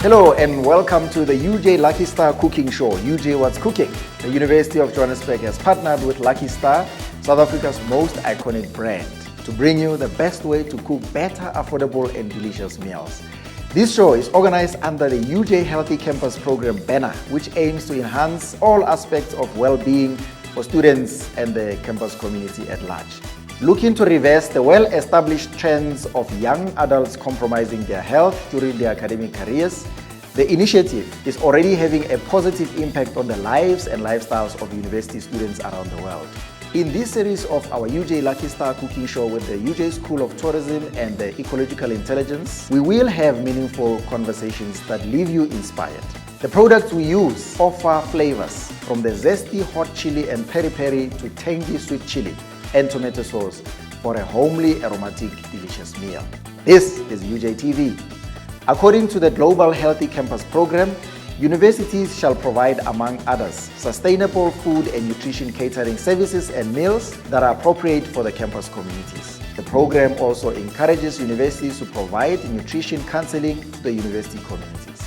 Hello and welcome to the UJ Lucky Star Cooking Show, UJ What's Cooking. The University of Johannesburg has partnered with Lucky Star, South Africa's most iconic brand, to bring you the best way to cook better, affordable and delicious meals. This show is organized under the UJ Healthy Campus Program banner, which aims to enhance all aspects of well-being for students and the campus community at large. Looking to reverse the well-established trends of young adults compromising their health during their academic careers, the initiative is already having a positive impact on the lives and lifestyles of university students around the world. In this series of our UJ Lucky Star Cooking Show with the UJ School of Tourism and the Ecological Intelligence, we will have meaningful conversations that leave you inspired. The products we use offer flavors from the zesty hot chili and peri-peri to tangy sweet chili and tomato sauce for a homely, aromatic, delicious meal. This is UJTV. According to the Global Healthy Campus Program, universities shall provide, among others, sustainable food and nutrition catering services and meals that are appropriate for the campus communities. The program also encourages universities to provide nutrition counseling to the university communities.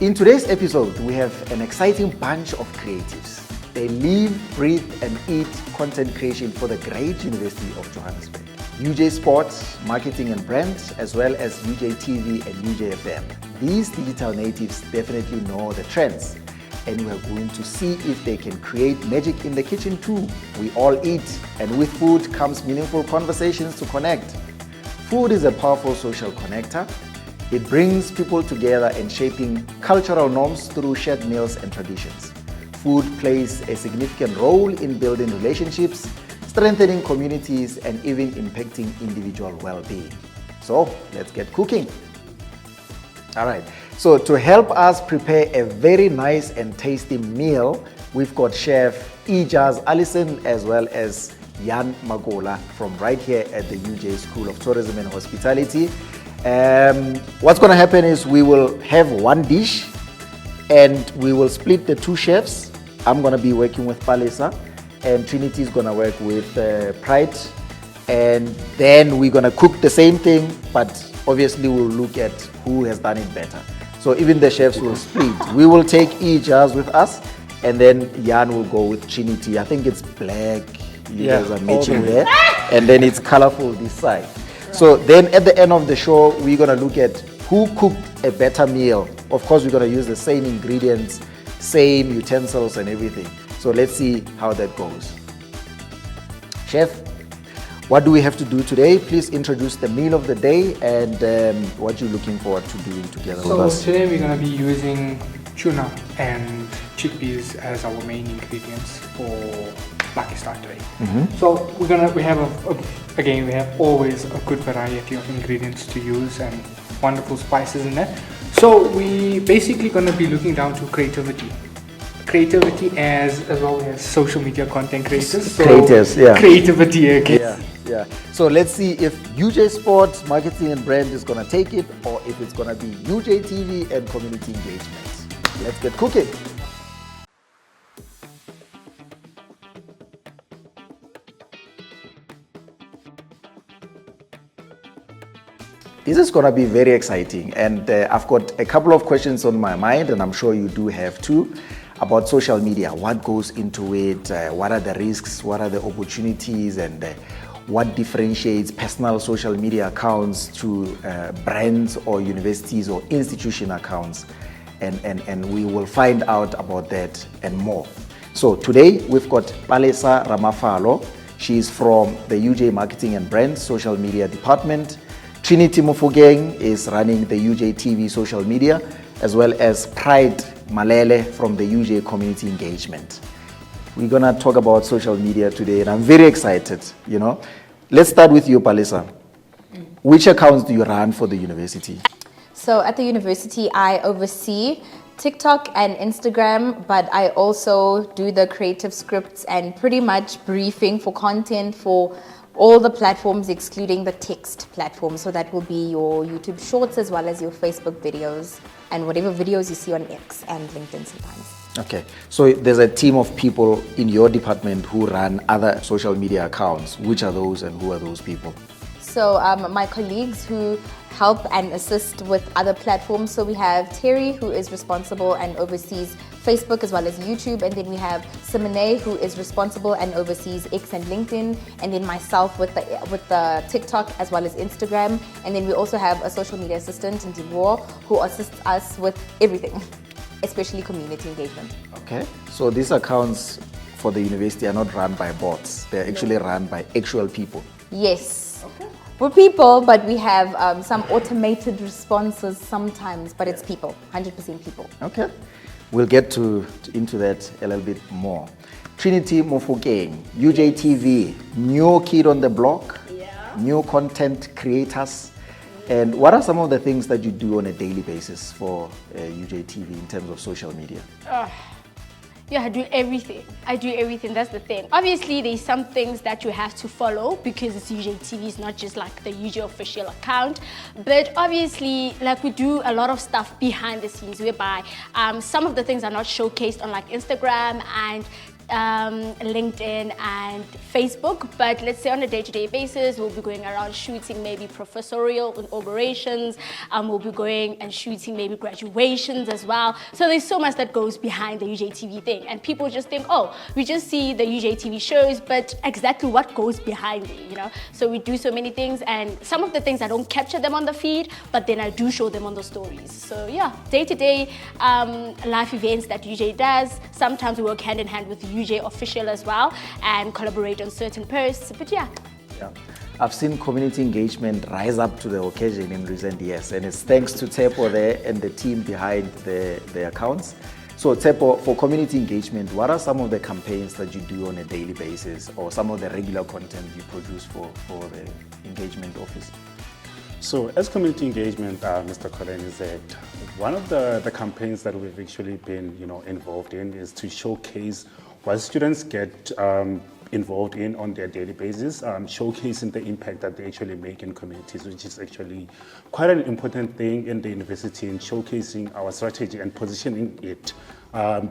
In today's episode, we have an exciting bunch of creatives. They live, breathe and eat content creation for the great University of Johannesburg. UJ Sports, Marketing and Brand, as well as UJTV and UJFM. These digital natives definitely know the trends, and we are going to see if they can create magic in the kitchen too. We all eat, and with food comes meaningful conversations to connect. Food is a powerful social connector. It brings people together and shaping cultural norms through shared meals and traditions. Food plays a significant role in building relationships, strengthening communities, and even impacting individual well-being. So let's get cooking. All right, so to help us prepare a very nice and tasty meal, we've got Chef Ijaz Allison as well as Jan Magola from right here at the UJ School of Tourism and Hospitality. What's going to happen is we will have one dish and we will split the two chefs. I'm going to be working with Palesa and Trinity is going to work with Pride, and then we're going to cook the same thing, but obviously we'll look at who has done it better. So even the chefs will split. We will take Ijaz with us and then Jan will go with Trinity. I think it's black, you guys are matching there, and then it's colorful this side. So then at the end of the show, we're going to look at who cooked a better meal. Of course, we're going to use the same ingredients, same utensils and everything. So let's see how that goes. Chef, what do we have to do today? Please introduce the meal of the day and what you're looking forward to doing together with us. So today we're going to be using tuna and chickpeas as our main ingredients for Lucky Star today. So we have always a good variety of ingredients to use and wonderful spices in there. So we basically going to be looking down to creativity as well as social media content creators. So creators, yeah. Creativity again. Yeah. So let's see if UJ Sports, Marketing and Brand is going to take it or if it's going to be UJTV and community engagement. Let's get cooking. This is going to be very exciting, and I've got a couple of questions on my mind, and I'm sure you do have too, about social media. What goes into it? What are the risks? What are the opportunities? And what differentiates personal social media accounts to brands or universities or institution accounts? And we will find out about that and more. So today we've got Palesa Ramafalo. She's from the UJ Marketing and Brand Social Media Department. Trinity Mufugeng is running the UJTV social media, as well as Pride Malele from the UJ Community Engagement. We're gonna talk about social media today, and I'm very excited, you know. Let's start with you, Palesa. Which accounts do you run for the university? So at the university, I oversee TikTok and Instagram, but I also do the creative scripts and pretty much briefing for content for All the platforms excluding the text platform. So that will be your YouTube Shorts as well as your Facebook videos and whatever videos you see on X and LinkedIn sometimes. Okay, so there's a team of people in your department who run other social media accounts. Which are those and who are those people? So my colleagues who help and assist with other platforms. So we have Terry, who is responsible and oversees Facebook as well as YouTube. And then we have Simone, who is responsible and oversees X and LinkedIn. And then myself with the TikTok as well as Instagram. And then we also have a social media assistant, Ndivor, who assists us with everything, especially community engagement. Okay, so these accounts for the university are not run by bots. They're actually run by actual people. Yes. Okay. We're people, but we have some automated responses sometimes, but it's people, 100% people. Okay, we'll get into that a little bit more. Trinity Mofokeng, UJTV, new kid on the block, new content creators. And what are some of the things that you do on a daily basis for UJTV in terms of social media? Yeah, I do everything. That's the thing. Obviously, there's some things that you have to follow because it's UJTV. It's not just like the UJ official account. But obviously, like we do a lot of stuff behind the scenes whereby some of the things are not showcased on like Instagram and LinkedIn and Facebook, but let's say on a day-to-day basis we'll be going around shooting maybe professorial inaugurations, we'll be going and shooting maybe graduations as well. So there's so much that goes behind the UJTV thing, and people just think, oh, we just see the UJTV shows, but exactly what goes behind it, you know? So we do so many things, and some of the things I don't capture them on the feed, but then I do show them on the stories. So yeah, day-to-day life events that UJ does. Sometimes we work hand in hand with the UJ official as well and collaborate on certain posts, but yeah. I've seen community engagement rise up to the occasion in recent years, and it's thanks to Tepo there and the team behind the accounts. So Tepo, for community engagement, what are some of the campaigns that you do on a daily basis or some of the regular content you produce for the engagement office? So as community engagement, Mr. Colin said, one of the campaigns that we've actually been involved in is to showcase what students get involved in on their daily basis, showcasing the impact that they actually make in communities, which is actually quite an important thing in the university, in showcasing our strategy and positioning it.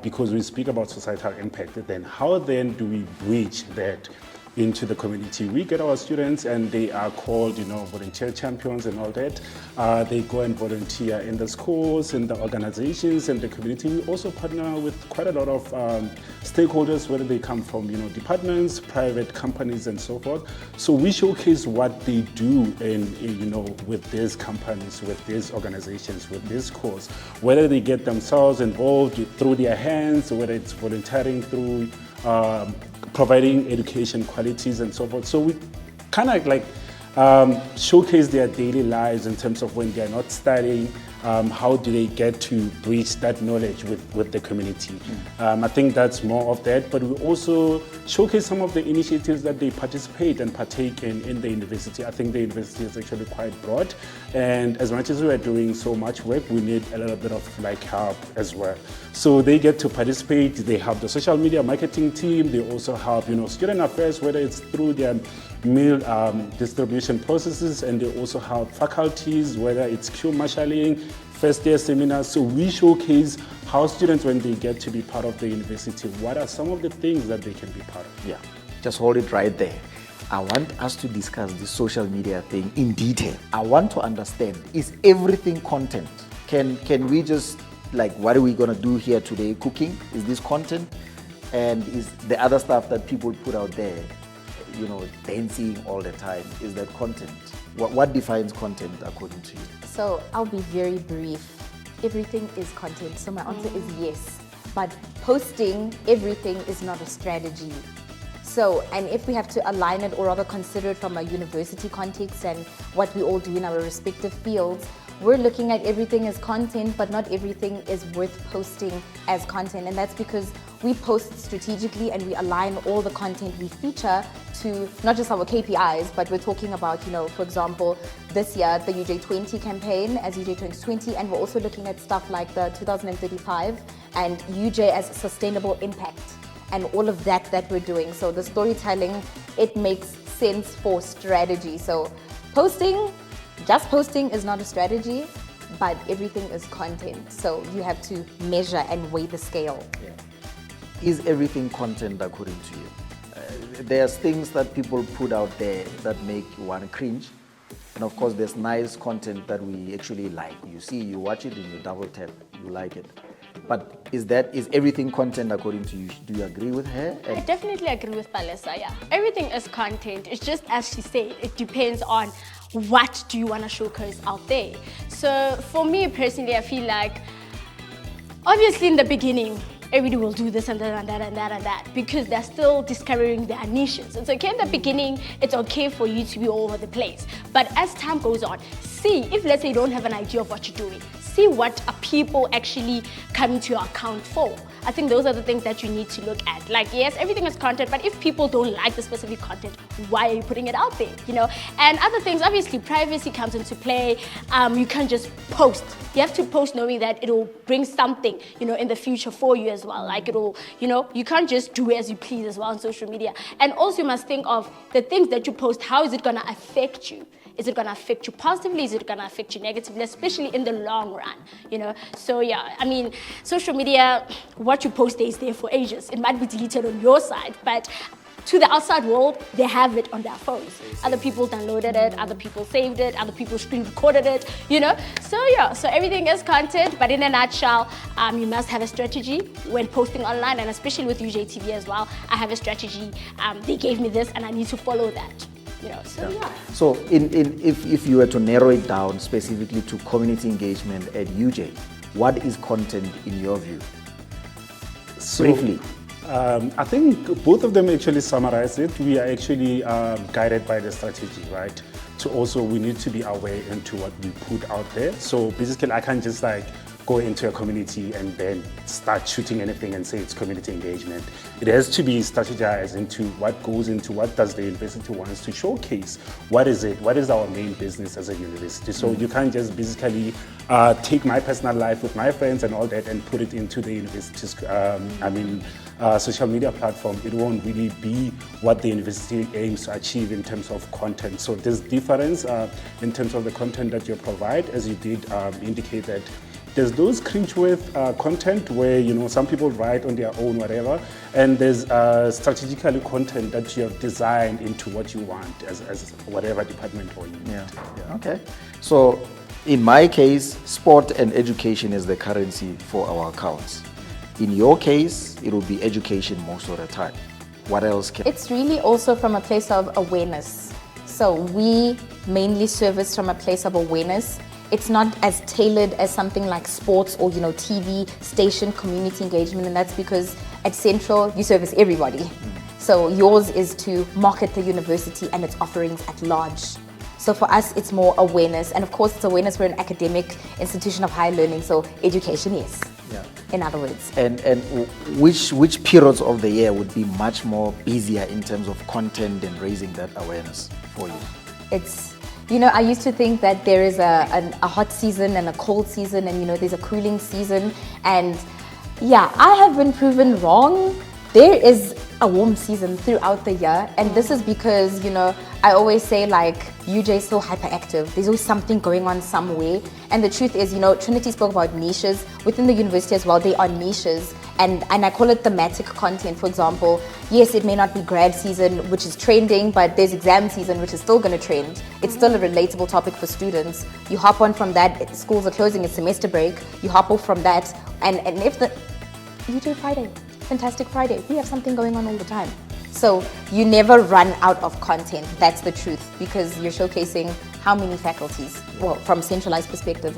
Because we speak about societal impact, then how then do we reach that into the community? We get our students and they are called, volunteer champions and all that. They go and volunteer in the schools, in the organizations, and the community. We also partner with quite a lot of stakeholders, whether they come from, departments, private companies, and so forth. So we showcase what they do with these companies, with these organizations, with these schools, whether they get themselves involved through their hands, whether it's volunteering through providing education qualities and so forth. So we kind of like showcase their daily lives in terms of when they're not studying, how do they get to bridge that knowledge with the community. I think that's more of that, but we also showcase some of the initiatives that they participate and partake in the university. I think the university is actually quite broad, and as much as we are doing so much work, we need a little bit of help as well. So they get to participate, they help the social media marketing team, they also help student affairs, whether it's through their meal distribution processes, and they also help faculties, whether it's queue marshalling, first year seminars. So we showcase how students, when they get to be part of the university, what are some of the things that they can be part of. Yeah, just hold it right there. I want us to discuss this social media thing in detail. I want to understand, is everything content? Can we just, what are we gonna do here today? Cooking, is this content? And is the other stuff that people put out there, dancing all the time, is that content? What defines content according to you? So I'll be very brief. Everything is content. So my answer is yes. But posting everything is not a strategy. So, and if we have to align it or rather consider it from a university context and what we all do in our respective fields, we're looking at everything as content, but not everything is worth posting as content. And that's because we post strategically and we align all the content we feature to not just our KPIs, but we're talking about, for example, this year, the UJ20 campaign as UJ 2020, and we're also looking at stuff like the 2035 and UJ as sustainable impact and all of that we're doing. So the storytelling, it makes sense for strategy. So just posting is not a strategy, but everything is content. So you have to measure and weigh the scale. Is everything content according to you? There's things that people put out there that make you want to cringe. And of course, there's nice content that we actually like. You see, you watch it and you double tap, you like it. But is everything content according to you? Do you agree with her? I definitely agree with Palesa, yeah. Everything is content. It's just, as she said, it depends on what do you want to showcase out there. So for me personally, I feel like, obviously in the beginning, everybody will do this and that and that and that and that because they're still discovering their niches. It's okay in the beginning, it's okay for you to be all over the place. But as time goes on, see, if let's say you don't have an idea of what you're doing, see what are people actually coming to your account for. I think those are the things that you need to look at. Like, yes, everything is content, but if people don't like the specific content, why are you putting it out there, you know? And other things, obviously, privacy comes into play. You can't just post. You have to post knowing that it'll bring something, you know, in the future for you as well. Like it'll, you know, you can't just do as you please as well on social media. And also you must think of the things that you post, how is it gonna affect you? Is it going to affect you positively? Is it going to affect you negatively, especially in the long run, you know? So yeah, I mean, social media, what you post there is there for ages. It might be deleted on your side, but to the outside world, they have it on their phones. Other people downloaded it, other people saved it, other people screen recorded it, you know? So yeah, so everything is content, but in a nutshell, you must have a strategy when posting online, and especially with UJTV as well, I have a strategy. They gave me this and I need to follow that. You know, so yeah. So if you were to narrow it down specifically to community engagement at UJ, what is content in your view? So, briefly. I think both of them actually summarize it. We are actually guided by the strategy, right? So also we need to be aware into what we put out there. So basically I can't just like go into a community and then start shooting anything and say it's community engagement. It has to be strategized into what goes into what does the university wants to showcase. What is it? What is our main business as a university? So you can't just basically take my personal life with my friends and all that and put it into the university's, social media platform. It won't really be what the university aims to achieve in terms of content. So there's difference in terms of the content that you provide, as you did indicate that there's those cringe-worthy content where, you know, some people write on their own, whatever, and there's strategically content that you have designed into what you want as whatever department or unit. Yeah. Okay. So in my case, sport and education is the currency for our accounts. In your case, it will be education most of the time. What else can... It's really also from a place of awareness. So we mainly service from a place of awareness. It's not as tailored as something like sports or, you know, TV station community engagement, and that's because at Central you service everybody. So yours is to market the university and its offerings at large. So for us, it's more awareness, and of course, it's awareness. We're an academic institution of higher learning, so education, yes. Yeah. In other words. And which periods of the year would be much more busier in terms of content and raising that awareness for you? It's, you know, I used to think that there is a hot season and a cold season, and, you know, there's a cooling season. And yeah, I have been proven wrong. There is a warm season throughout the year. And this is because, you know, I always say, like, UJ is so hyperactive. There's always something going on somewhere. And the truth is, you know, Trinity spoke about niches. Within the university as well, there are niches. And I call it thematic content. For example, yes, it may not be grad season, which is trending, but there's exam season, which is still going to trend. It's still a relatable topic for students. You hop on from that, schools are closing, it's semester break. You hop off from that, and if the UJ Friday, Fantastic Friday, we have something going on all the time. So you never run out of content, that's the truth, because you're showcasing how many faculties, well, from centralized perspective,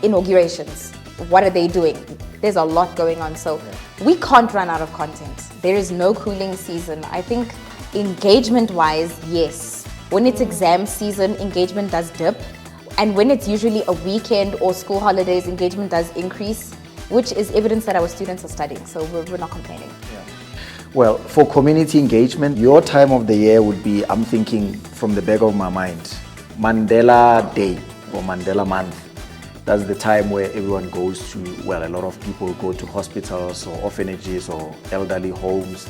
inaugurations, what are they doing? There's a lot going on, so we can't run out of content. There is no cooling season. I think engagement-wise, yes. When it's exam season, engagement does dip. And when it's usually a weekend or school holidays, engagement does increase, which is evidence that our students are studying, so we're not complaining. Yeah. Well, for community engagement, your time of the year would be, I'm thinking from the back of my mind, Mandela Day or Mandela Month. That's the time where everyone goes to, well, a lot of people go to hospitals or orphanages or elderly homes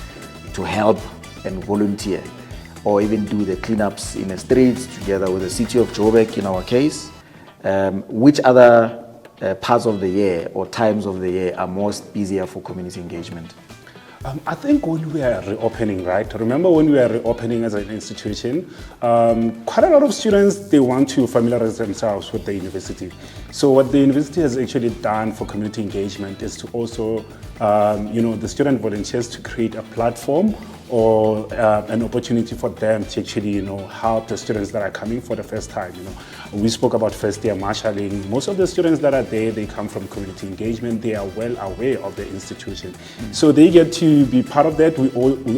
to help and volunteer. or even do the cleanups in the streets together with the city of Joburg in our case. Which other parts of the year or times of the year are most busier for community engagement? I think when we are reopening, right? Remember when we are reopening as an institution, quite a lot of students, they want to familiarize themselves with the university. So what the university has actually done for community engagement is to also, the student volunteers to create a platform or an opportunity for them to actually, help the students that are coming for the first time. We spoke about first year marshalling. Most of the students that are there, they come from community engagement. They are well aware of the institution. So they get to be part of that. We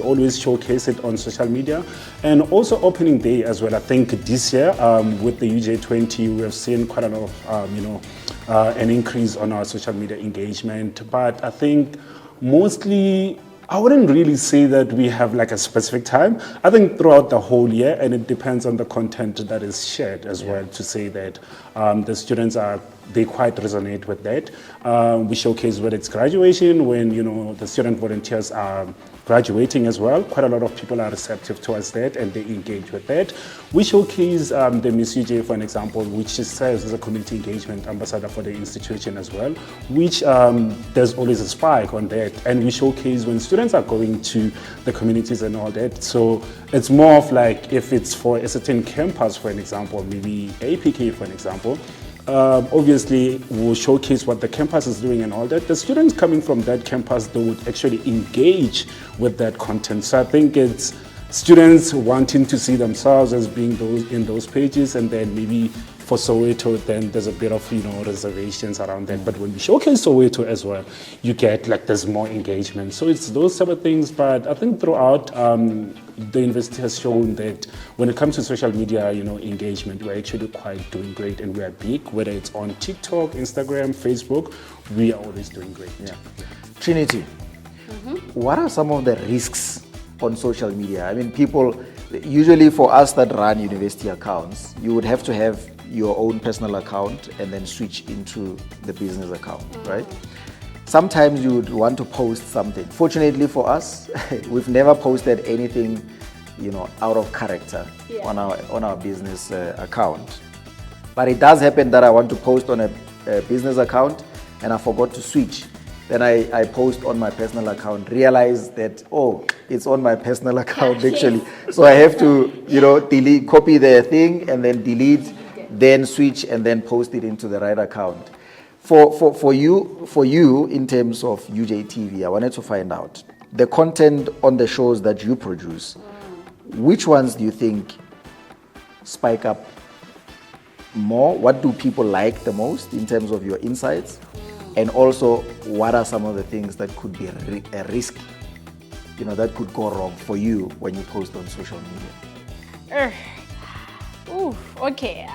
always showcase it on social media. And also opening day as well. I think this year with the UJ20, we have seen quite a lot of, an increase on our social media engagement. But I think mostly, I wouldn't really say that we have like a specific time. I think throughout the whole year, and it depends on the content that is shared as well, to say that the students they quite resonate with that. We showcase when it's graduation, when the student volunteers are graduating as well. Quite a lot of people are receptive towards that and they engage with that. We showcase the Miss UJ, for an example, which serves as a community engagement ambassador for the institution as well, which there's always a spike on that. And we showcase when students are going to the communities and all that. So it's more of like if it's for a certain campus, for an example, maybe APK, for an example, obviously we'll showcase what the campus is doing and all that. The students coming from that campus, they would actually engage with that content. So I think it's students wanting to see themselves as being in those pages, and then maybe for Soweto, then there's a bit of reservations around that. But when we showcase Soweto as well, you get there's more engagement. So it's those type of things. But I think throughout the university has shown that when it comes to social media, engagement, we're actually quite doing great, and we are big. Whether it's on TikTok, Instagram, Facebook, we are always doing great. Yeah. Trinity, what are some of the risks on social media? I mean, people, usually for us that run university accounts, you would have to have your own personal account and then switch into the business account, right? Sometimes you would want to post something. Fortunately for us, we've never posted anything, out of character on our business account. But it does happen that I want to post on a business account and I forgot to switch. Then I post on my personal account, realize that, it's on my personal account actually. So I have to, delete, copy the thing and then delete, then switch and then post it into the right account. For you, in terms of UJTV, I wanted to find out the content on the shows that you produce. Which ones do you think spike up more? What do people like the most in terms of your insights? And also, what are some of the things that could be a risk, that could go wrong for you when you post on social media? Okay.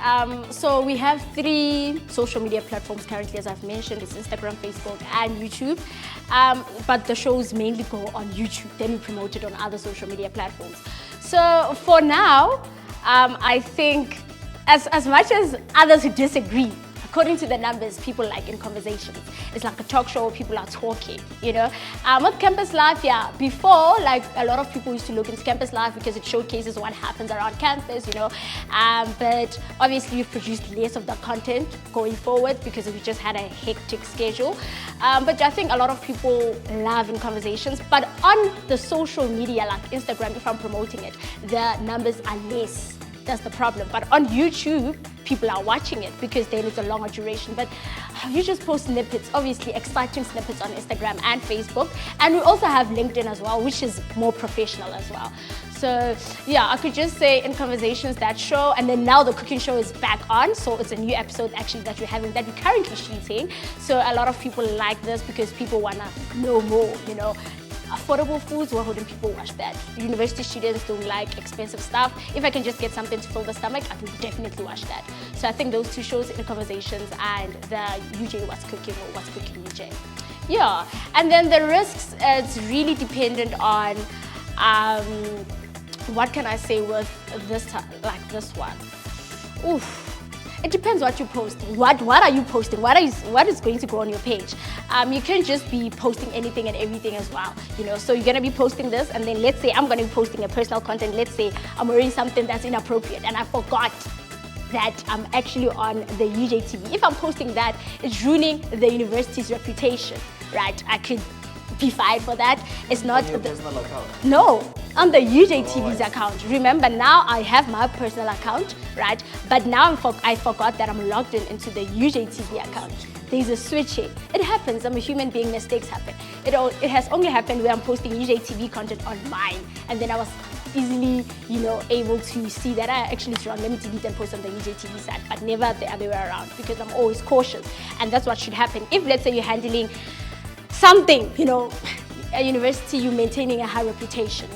So we have 3 social media platforms currently, as I've mentioned. It's Instagram, Facebook, and YouTube. But the shows mainly go on YouTube. Then we promote it on other social media platforms. So for now, I think as much as others who disagree, according to the numbers, people like in conversations. It's like a talk show, people are talking, With Campus Life, before, a lot of people used to look into Campus Life because it showcases what happens around campus, But obviously we've produced less of the content going forward because we just had a hectic schedule. But I think a lot of people love in conversations. But on the social media, like Instagram, if I'm promoting it, the numbers are less. That's the problem. But on YouTube, people are watching it because then it's a longer duration. But you just post snippets, obviously exciting snippets on Instagram and Facebook. And we also have LinkedIn as well, which is more professional as well. So I could just say in conversations, that show, and then now the cooking show is back on. So it's a new episode actually that we're having, that we're currently shooting. So a lot of people like this because people want to know more, affordable foods, why wouldn't people watch that? University students don't like expensive stuff. If I can just get something to fill the stomach, I would definitely watch that. So I think those 2 shows, in the conversations and the UJ What's Cooking or What's Cooking UJ. And then the risks, it's really dependent on, what can I say with this one? it depends what you post. What are you posting? What is going to go on your page? You can't just be posting anything and everything as well. So you're gonna be posting this, and then let's say I'm gonna be posting a personal content. Let's say I'm wearing something that's inappropriate, and I forgot that I'm actually on the UJTV. If I'm posting that, it's ruining the university's reputation, right? I could be fined for that. It's not on your personal account. No, on the UJTV's account. Remember, now I have my personal account, right? But now I forgot that I'm logged into the UJTV account. There's a switching. It happens. I'm a human being. Mistakes happen. It has only happened where I'm posting UJTV content on mine, and then I was easily, able to see that actually it's wrong. Let me delete and post on the UJTV side, but never the other way around, because I'm always cautious, and that's what should happen. If let's say you're handling something, at university, you're maintaining a high reputation,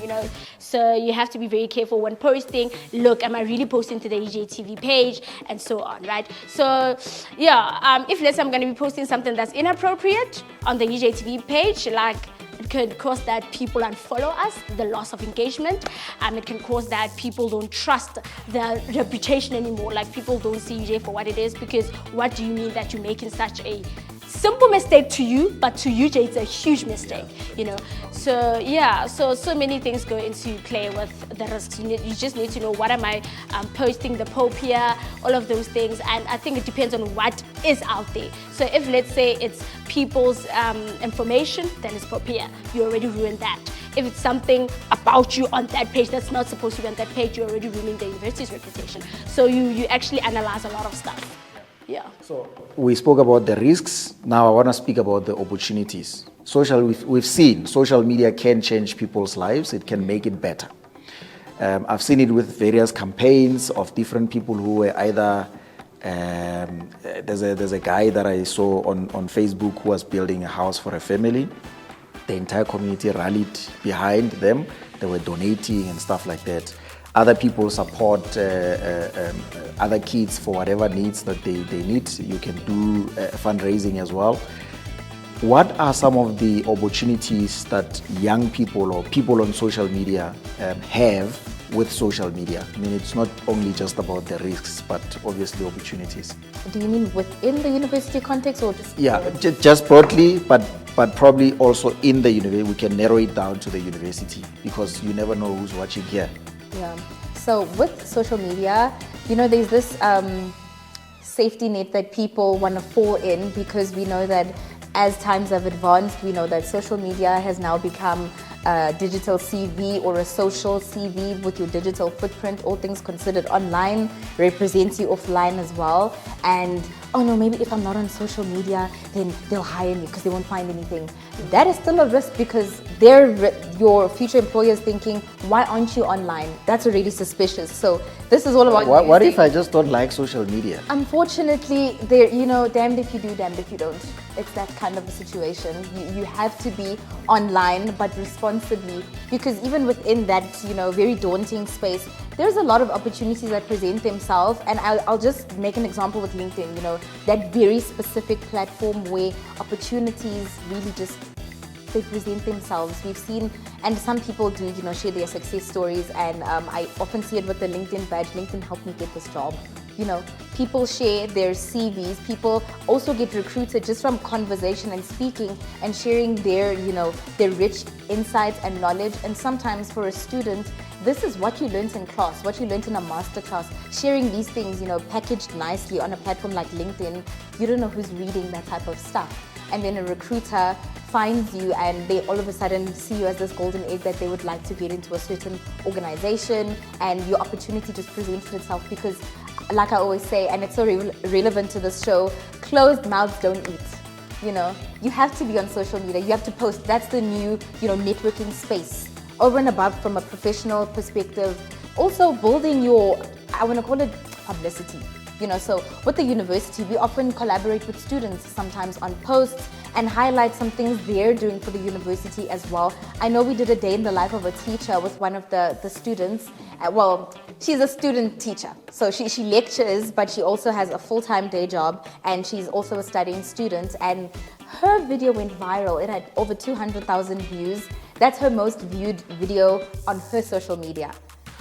so you have to be very careful when posting. Look, am I really posting to the UJTV page, and so on, right? So yeah, if let's say I'm going to be posting something that's inappropriate on the UJTV page, like it could cause that people unfollow us, the loss of engagement. It can cause that people don't trust the reputation anymore, like people don't see UJ for what it is, because what do you mean that you're making such a simple mistake to you, but to UJ it's a huge mistake, So yeah, so many things go into play with the risks. You just need to know, what am I posting, the popia, all of those things, and I think it depends on what is out there. So if let's say it's people's information, then it's popia. You already ruined that. If it's something about you on that page that's not supposed to be on that page, you're already ruining the university's reputation. So you actually analyze a lot of stuff. Yeah. So we spoke about the risks. Now I want to speak about the opportunities. We've seen social media can change people's lives. It can make it better. I've seen it with various campaigns of different people who were either there's a guy that I saw on Facebook who was building a house for a family. The entire community rallied behind them. They were donating and stuff like that. Other people support other kids for whatever needs that they need. You can do fundraising as well. What are some of the opportunities that young people or people on social media have with social media? I mean, it's not only just about the risks, but obviously opportunities. Do you mean within the university context, or just? Yeah, just broadly, but probably also in the university. We can narrow it down to the university, because you never know who's watching here. Yeah. So with social media, there's this safety net that people want to fall in, because we know that as times have advanced, we know that social media has now become a digital CV or a social CV with your digital footprint. All things considered, online represents you offline as well. And oh no, maybe if I'm not on social media, then they'll hire me because they won't find anything. That is still a risk, because your future employer is thinking, why aren't you online? That's already suspicious. So this is all about. What if I just don't like social media? Unfortunately, damned if you do, damned if you don't. It's that kind of a situation. You have to be online, but responsibly, because even within that, very daunting space, there's a lot of opportunities that present themselves. And I'll just make an example with LinkedIn, that very specific platform where opportunities really just, they present themselves. We've seen, and some people do, share their success stories, and I often see it with the LinkedIn badge. LinkedIn helped me get this job. People share their CVs. People also get recruited just from conversation and speaking and sharing their rich insights and knowledge. And sometimes for a student, this is what you learned in class, what you learned in a master class. Sharing these things, packaged nicely on a platform like LinkedIn, you don't know who's reading that type of stuff. And then a recruiter finds you, and they all of a sudden see you as this golden egg that they would like to get into a certain organization, and your opportunity just presented itself. Because, like I always say, and it's so relevant to this show, closed mouths don't eat. You have to be on social media. You have to post. That's the new, networking space. Over and above, from a professional perspective, also building your, I want to call it publicity. So with the university, we often collaborate with students sometimes on posts and highlight some things they're doing for the university as well. I know we did a day in the life of a teacher with one of the students. Well, she's a student teacher. So she lectures, but she also has a full-time day job, and she's also a studying student. And her video went viral. It had over 200,000 views. That's her most viewed video on her social media.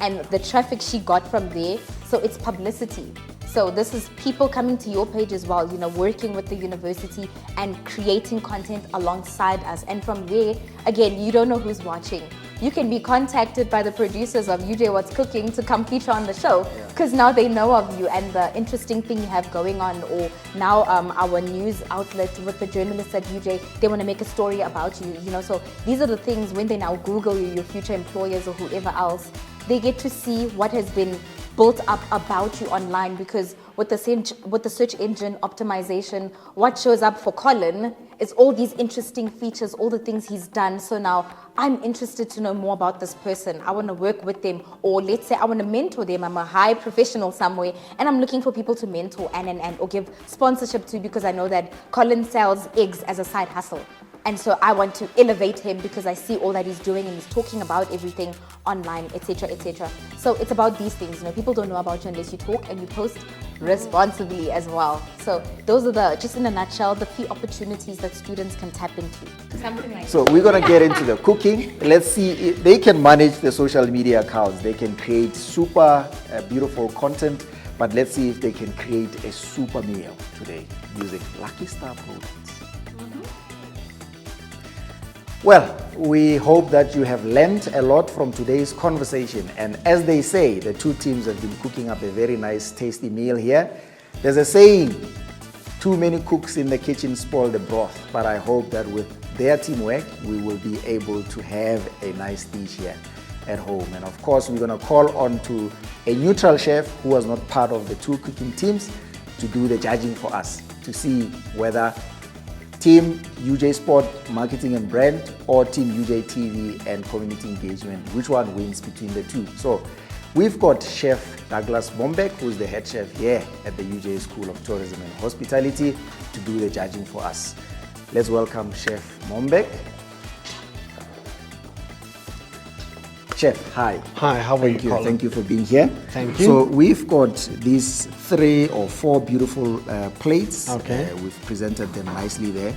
And the traffic she got from there, so it's publicity. So this is people coming to your page as well, you know, working with the university and creating content alongside us. And from there, again, you don't know who's watching. You can be contacted by the producers of UJ What's Cooking to come feature on the show, because now they know of you and the interesting thing you have going on. Or now our news outlet with the journalists at UJ, they want to make a story about you, you know. So these are the things when they now Google you, your future employers or whoever else, they get to see what has been built up about you online, because with the search engine optimization, what shows up for Colin is all these interesting features, all the things he's done. So now I'm interested to know more about this person. I want to work with them, or let's say I want to mentor them. I'm a high professional somewhere and I'm looking for people to mentor and or give sponsorship to, because I know that Colin sells eggs as a side hustle. And so I want to elevate him because I see all that he's doing and he's talking about everything online, etc., etc. So it's about these things. You know, people don't know about you unless you talk and you post responsibly as well. So those are the, just in a nutshell, the few opportunities that students can tap into. Something like So we're gonna get into the cooking. Let's see if they can manage the social media accounts. They can create super beautiful content, but let's see if they can create a super meal today using Lucky Star products. Well, we hope that you have learned a lot from today's conversation. And as they say, the two teams have been cooking up a very nice, tasty meal here. There's a saying, too many cooks in the kitchen spoil the broth. But I hope that with their teamwork, we will be able to have a nice dish here at home. And of course, we're going to call on to a neutral chef who was not part of the two cooking teams to do the judging for us, to see whether Team UJ Sport Marketing and Brand or Team UJTV and Community Engagement, which one wins between the two. So we've got Chef Douglas Bombeck, who's the head chef here at the UJ School of Tourism and Hospitality, to do the judging for us. Let's welcome Chef Bombeck. Chef, hi. Hi, how are you, Colin? Thank you for being here. Thank you. So we've got these 3 or 4 beautiful plates. Okay. We've presented them nicely there.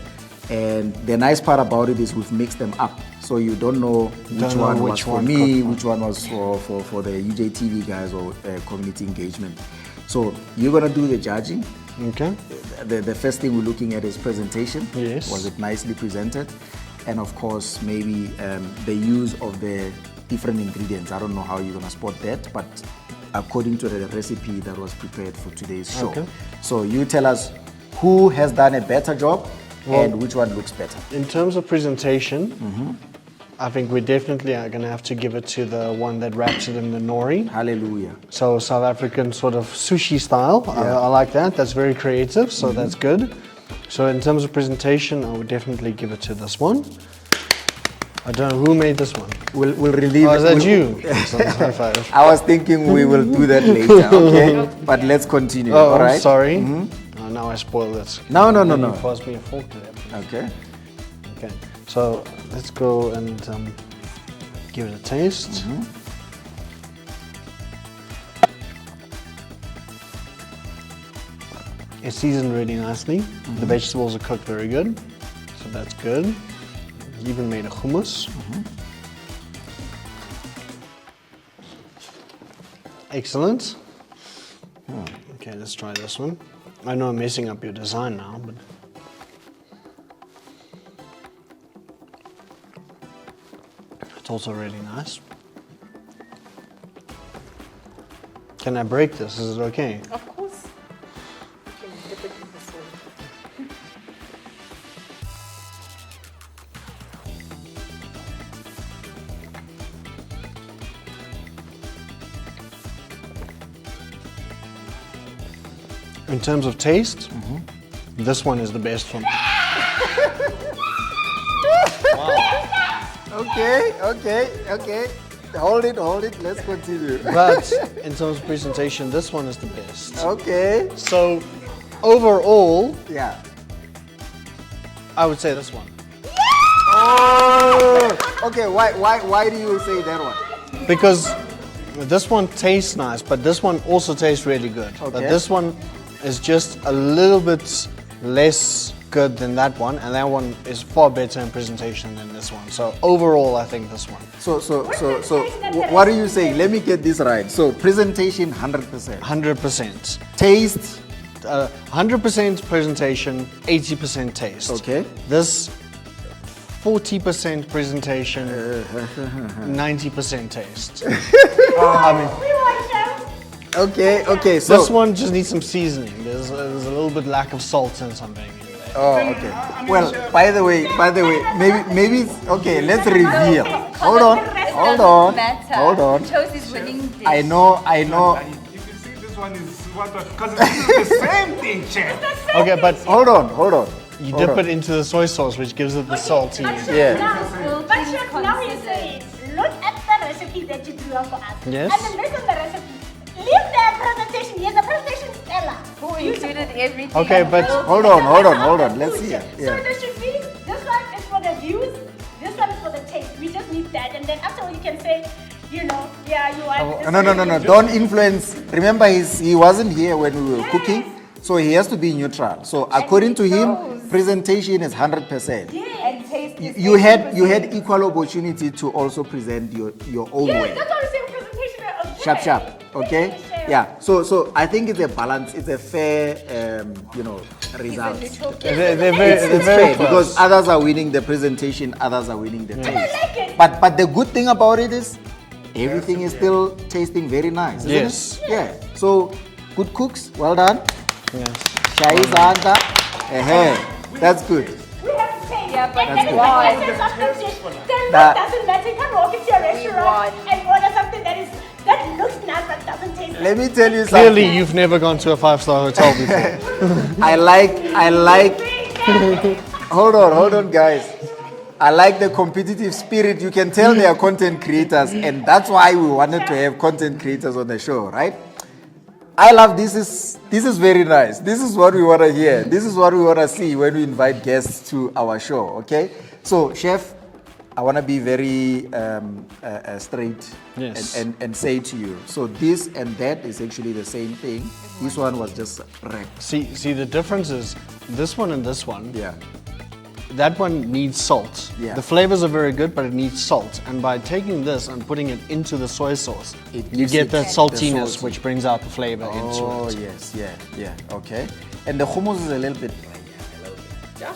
And the nice part about it is we've mixed them up. So you don't know which one was for me, which one was for the UJTV guys or community engagement. So you're going to do the judging. Okay. The first thing we're looking at is presentation. Yes. Was it nicely presented? And of course, maybe the use of the different ingredients. I don't know how you're going to spot that, but according to the recipe that was prepared for today's show. Okay. So you tell us who has done a better job and which one looks better. In terms of presentation, I think we definitely are going to have to give it to the one that wraps it in the nori. Hallelujah. So South African sort of sushi style. I like that. That's very creative, so that's good. So in terms of presentation, I would definitely give it to this one. I don't know who made this one. We'll relieve Oh, is that you? I was thinking we will do that later, okay? But let's continue, Oh, all right? I'm sorry. Oh, now I spoiled it. No. You pass me a fork to that. Okay. Okay, so let's go and give it a taste. It's seasoned really nicely. The vegetables are cooked very good, so that's good. You even made a hummus. Excellent. Okay, let's try this one. I know I'm messing up your design now, but it's also really nice. Can I break this? Is it okay? Of course. You can dip it in this one. In terms of taste, this one is the best for me. Okay. Hold it. Let's continue. But in terms of presentation, this one is the best. Okay. So overall, Yeah. I would say this one. Oh. Okay. Why do you say that one? Because this one tastes nice, but this one also tastes really good. But Okay. this one is just a little bit less good than that one, and that one is far better in presentation than this one. So overall, I think this one. So what are you saying? Let me get this right. So presentation 100%. 100%. Taste. 100% presentation, 80% taste. Okay. This 40% presentation, 90% taste. Okay. So This one just needs some seasoning. There's a little bit lack of salt and something in there. Oh, okay. Well, by the way, maybe okay. Let's reveal. Hold on. Chose his winning dish. I know. If you see, this one is what? Because it's the same thing, chef. Okay, but Hold on. you dip it into the soy sauce, which gives it the salty. Yeah. But chef, now you say, look at the recipe that you drew up for us. Yes. And then listen to the recipe. Leave the presentation. Yes, the presentation stellar. Who included everything. Okay, but Hold on. Let's see it. So Yeah. there should be, this one is for the views, this one is for the taste. We just need that. And then afterwards you can say, you want this. No. Don't influence. Remember, he wasn't here when we were cooking, so he has to be neutral. So according to him, presentation is 100%. And taste is You had equal opportunity to also present your own Yes, way. that's what I'm saying, presentation of Sharp. Okay. Yeah. So I think it's a balance. It's a fair, result. They're It's very fair close. because others are winning the presentation, others are winning the taste. like it. But the good thing about it is everything is still tasting very nice. Isn't Yes. It? Yeah. So good cooks, well done. Yes. Shai Zanta. That's good. We have to taste. Yeah, but and it's if why. the essence of the dish, then That- that doesn't matter. You can't walk into a restaurant why. and order something that looks nice but doesn't taste Let me tell you Clearly, something. you've never gone to a 5-star hotel before. I like. Hold on, guys. I like the competitive spirit. You can tell they are content creators, and that's why we wanted to have content creators on the show, right? I love this. This is very nice. This is what we want to hear. This is what we want to see when we invite guests to our show. Okay. So, chef, I want to be very straight Yes. and say to you. So this and that is actually the same thing. This one was just wrapped. See, the difference is this one and this one. Yeah. That one needs salt. Yeah. The flavors are very good, but it needs salt. And by taking this and putting it into the soy sauce, It you gives get it that the saltiness, salty. which brings out the flavor Oh into it. yes, yeah. Okay. And the hummus is a little bit.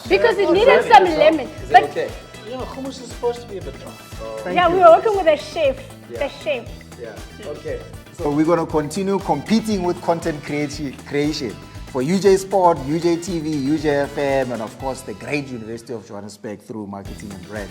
Because it needed some lemon. But okay? Yeah, hummus is supposed to be a bit dry. Yeah, we were working with a chef. The chef. Yeah. Okay. So we're going to continue competing with content creation for UJ Sport, UJTV, UJFM, and of course the great University of Johannesburg through marketing and brand.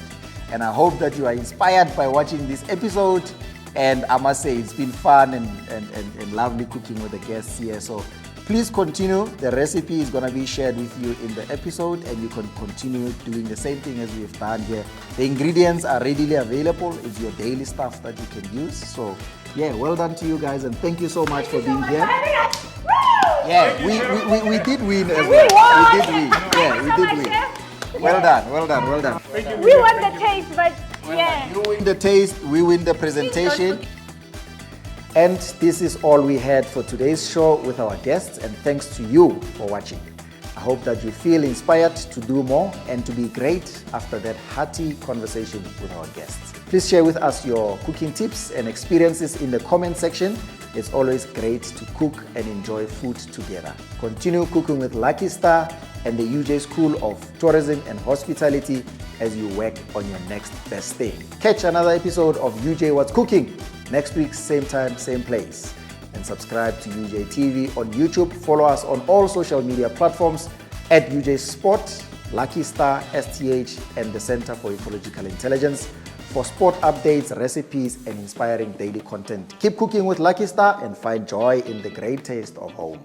And I hope that you are inspired by watching this episode. And I must say it's been fun and lovely cooking with the guests here. So please continue. The recipe is going to be shared with you in the episode, and you can continue doing the same thing as we've done here. The ingredients are readily available. It's your daily stuff that you can use. So yeah, well done to you guys, and thank you so much for being here. Yeah, we did win as well. We did win. Yeah, we did win. Well done. We want the taste, but yeah. You win the taste, we win the presentation. And this is all we had for today's show with our guests, and thanks to you for watching. I hope that you feel inspired to do more and to be great after that hearty conversation with our guests. Please share with us your cooking tips and experiences in the comment section. It's always great to cook and enjoy food together. Continue cooking with Lucky Star and the UJ School of Tourism and Hospitality as you work on your next best thing. Catch another episode of UJ What's Cooking next week, same time, same place. And subscribe to UJTV on YouTube. Follow us on all social media platforms at UJ Sport, Lucky Star, STH, and the Center for Ecological Intelligence for sport updates, recipes, and inspiring daily content. Keep cooking with Lucky Star and find joy in the great taste of home.